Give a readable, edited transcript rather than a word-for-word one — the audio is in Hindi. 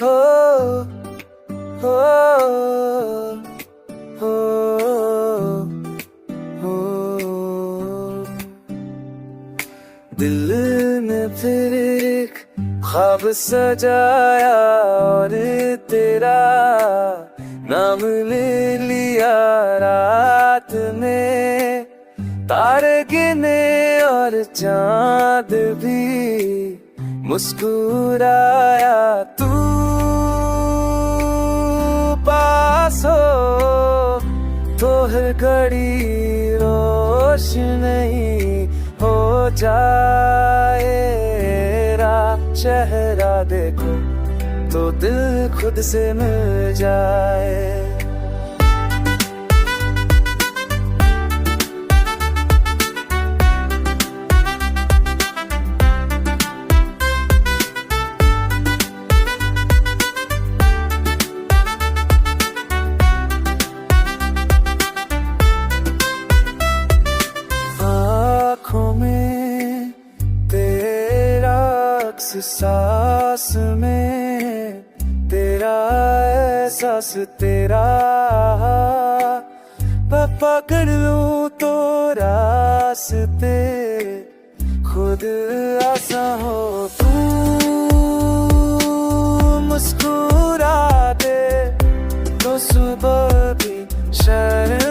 हो हो हो हो दिल ने फिर एक ख्वाब सजाया और तेरा नाम ले लिया रात में। तारे गिने और चांद भी मुस्कुराया। तू पास हो तो हर घड़ी रोशनी हो जाए। चेहरा देखो तो दिल खुद से मिल जाए। आँखों में तेरा अक्स, सांस में तेरा एहसास, तेरा पकड़ लूं तो रास्ते खुद आसान हो। तू मुस्कुरा दे तो सुबह भी शर्म